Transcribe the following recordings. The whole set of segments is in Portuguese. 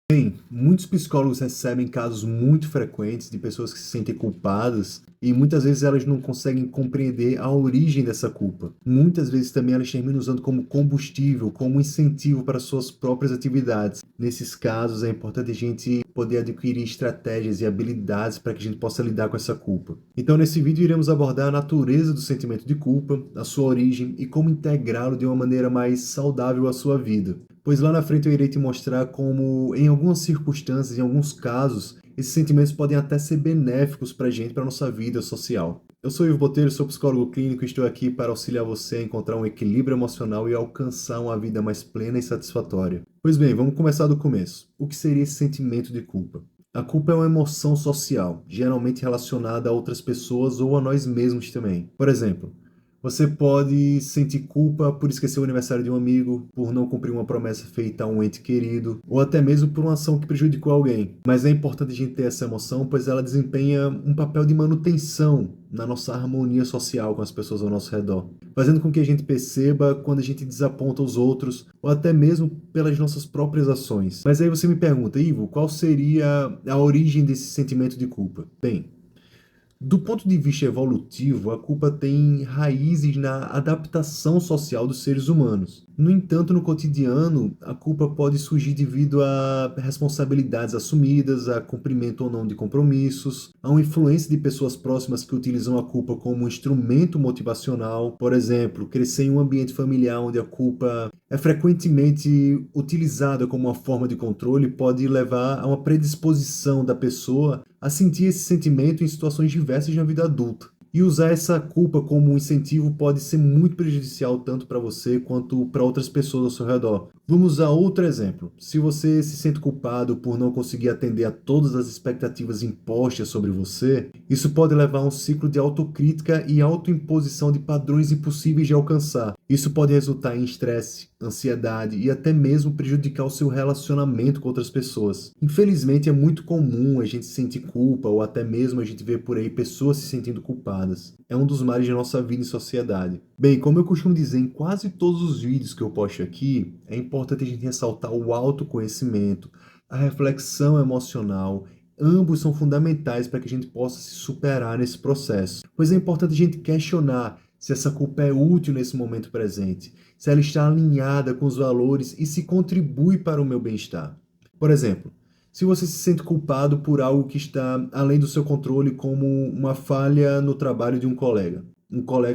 Bem, muitos psicólogos recebem casos muito frequentes de pessoas que se sentem culpadas e muitas vezes elas não conseguem compreender a origem dessa culpa. Muitas vezes também elas terminam usando como combustível, como incentivo para suas próprias atividades. Nesses casos é importante a gente poder adquirir estratégias e habilidades para que a gente possa lidar com essa culpa. Então nesse vídeo iremos abordar a natureza do sentimento de culpa, a sua origem e como integrá-lo de uma maneira mais saudável à sua vida. Pois lá na frente eu irei te mostrar como, em algumas circunstâncias, em alguns casos, esses sentimentos podem até ser benéficos para a gente, para a nossa vida social. Eu sou Ivo Botelho, sou psicólogo clínico e estou aqui para auxiliar você a encontrar um equilíbrio emocional e alcançar uma vida mais plena e satisfatória. Pois bem, vamos começar do começo. O que seria esse sentimento de culpa? A culpa é uma emoção social, geralmente relacionada a outras pessoas ou a nós mesmos também. Por exemplo, você pode sentir culpa por esquecer o aniversário de um amigo, por não cumprir uma promessa feita a um ente querido, ou até mesmo por uma ação que prejudicou alguém. Mas é importante a gente ter essa emoção, pois ela desempenha um papel de manutenção na nossa harmonia social com as pessoas ao nosso redor, fazendo com que a gente perceba quando a gente desaponta os outros, ou até mesmo pelas nossas próprias ações. Mas aí você me pergunta, Ivo, qual seria a origem desse sentimento de culpa? Bem, do ponto de vista evolutivo, a culpa tem raízes na adaptação social dos seres humanos. No entanto, no cotidiano, a culpa pode surgir devido a responsabilidades assumidas, a cumprimento ou não de compromissos, a uma influência de pessoas próximas que utilizam a culpa como um instrumento motivacional. Por exemplo, crescer em um ambiente familiar onde a culpa é frequentemente utilizada como uma forma de controle pode levar a uma predisposição da pessoa a sentir esse sentimento em situações diversas na vida adulta. E usar essa culpa como um incentivo pode ser muito prejudicial tanto para você quanto para outras pessoas ao seu redor. Vamos usar outro exemplo. Se você se sente culpado por não conseguir atender a todas as expectativas impostas sobre você, isso pode levar a um ciclo de autocrítica e autoimposição de padrões impossíveis de alcançar. Isso pode resultar em estresse, ansiedade e até mesmo prejudicar o seu relacionamento com outras pessoas. Infelizmente, é muito comum a gente sentir culpa ou até mesmo a gente ver por aí pessoas se sentindo culpadas. É um dos males da nossa vida em sociedade. Bem, como eu costumo dizer em quase todos os vídeos que eu posto aqui, é importante a gente ressaltar o autoconhecimento, a reflexão emocional. Ambos são fundamentais para que a gente possa se superar nesse processo. Pois é importante a gente questionar se essa culpa é útil nesse momento presente, se ela está alinhada com os valores e se contribui para o meu bem-estar. Por exemplo, se você se sente culpado por algo que está além do seu controle, como uma falha no trabalho de um colega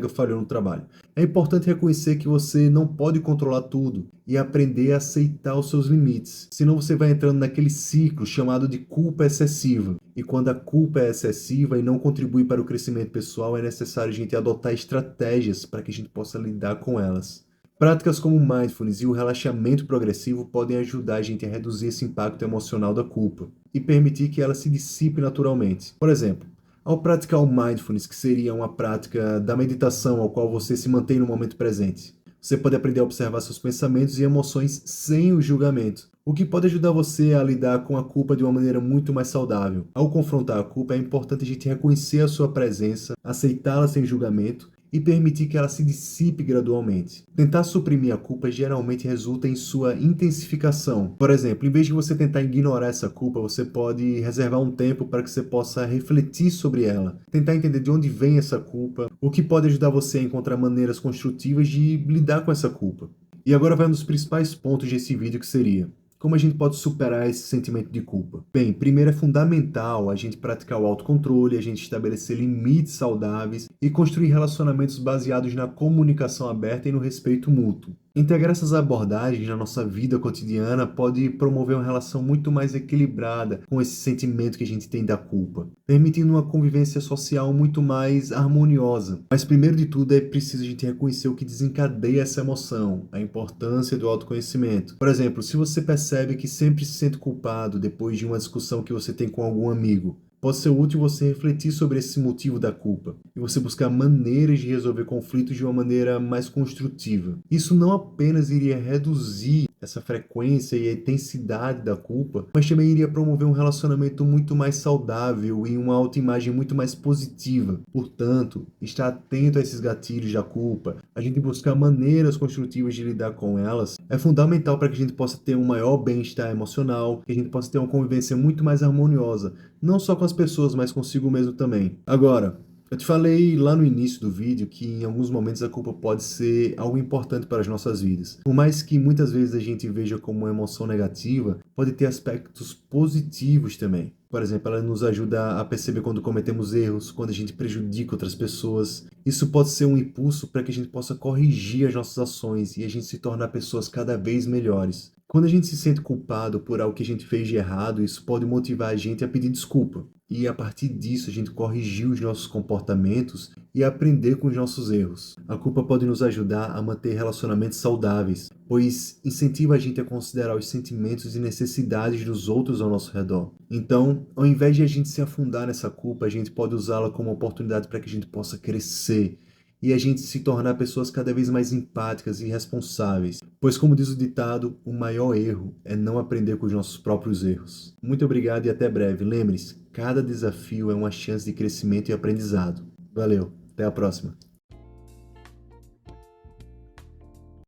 falhou no trabalho. É importante reconhecer que você não pode controlar tudo e aprender a aceitar os seus limites. Senão você vai entrando naquele ciclo chamado de culpa excessiva. E quando a culpa é excessiva e não contribui para o crescimento pessoal, é necessário a gente adotar estratégias para que a gente possa lidar com elas. Práticas como o mindfulness e o relaxamento progressivo podem ajudar a gente a reduzir esse impacto emocional da culpa e permitir que ela se dissipe naturalmente. Por exemplo, ao praticar o mindfulness, que seria uma prática da meditação ao qual você se mantém no momento presente, você pode aprender a observar seus pensamentos e emoções sem o julgamento, o que pode ajudar você a lidar com a culpa de uma maneira muito mais saudável. Ao confrontar a culpa, é importante a gente reconhecer a sua presença, aceitá-la sem julgamento e permitir que ela se dissipe gradualmente. Tentar suprimir a culpa geralmente resulta em sua intensificação. Por exemplo, em vez de você tentar ignorar essa culpa, você pode reservar um tempo para que você possa refletir sobre ela, tentar entender de onde vem essa culpa, o que pode ajudar você a encontrar maneiras construtivas de lidar com essa culpa. E agora vai um dos principais pontos desse vídeo, que seria: como a gente pode superar esse sentimento de culpa? Bem, primeiro é fundamental a gente praticar o autocontrole, a gente estabelecer limites saudáveis e construir relacionamentos baseados na comunicação aberta e no respeito mútuo. Integrar essas abordagens na nossa vida cotidiana pode promover uma relação muito mais equilibrada com esse sentimento que a gente tem da culpa, permitindo uma convivência social muito mais harmoniosa. Mas primeiro de tudo é preciso a gente reconhecer o que desencadeia essa emoção, a importância do autoconhecimento. Por exemplo, se você percebe que sempre se sente culpado depois de uma discussão que você tem com algum amigo, pode ser útil você refletir sobre esse motivo da culpa e você buscar maneiras de resolver conflitos de uma maneira mais construtiva. Isso não apenas iria reduzir essa frequência e a intensidade da culpa, mas também iria promover um relacionamento muito mais saudável e uma autoimagem muito mais positiva. Portanto, estar atento a esses gatilhos da culpa, a gente buscar maneiras construtivas de lidar com elas, é fundamental para que a gente possa ter um maior bem-estar emocional, que a gente possa ter uma convivência muito mais harmoniosa, não só com as pessoas, mas consigo mesmo também. Agora, eu te falei lá no início do vídeo que em alguns momentos a culpa pode ser algo importante para as nossas vidas. Por mais que muitas vezes a gente veja como uma emoção negativa, pode ter aspectos positivos também. Por exemplo, ela nos ajuda a perceber quando cometemos erros, quando a gente prejudica outras pessoas. Isso pode ser um impulso para que a gente possa corrigir as nossas ações e a gente se tornar pessoas cada vez melhores. Quando a gente se sente culpado por algo que a gente fez de errado, isso pode motivar a gente a pedir desculpa. E a partir disso a gente corrigir os nossos comportamentos e aprender com os nossos erros. A culpa pode nos ajudar a manter relacionamentos saudáveis, pois incentiva a gente a considerar os sentimentos e necessidades dos outros ao nosso redor. Então, ao invés de a gente se afundar nessa culpa, a gente pode usá-la como oportunidade para que a gente possa crescer e a gente se tornar pessoas cada vez mais empáticas e responsáveis. Pois, como diz o ditado, o maior erro é não aprender com os nossos próprios erros. Muito obrigado e até breve. Lembre-se, cada desafio é uma chance de crescimento e aprendizado. Valeu, até a próxima.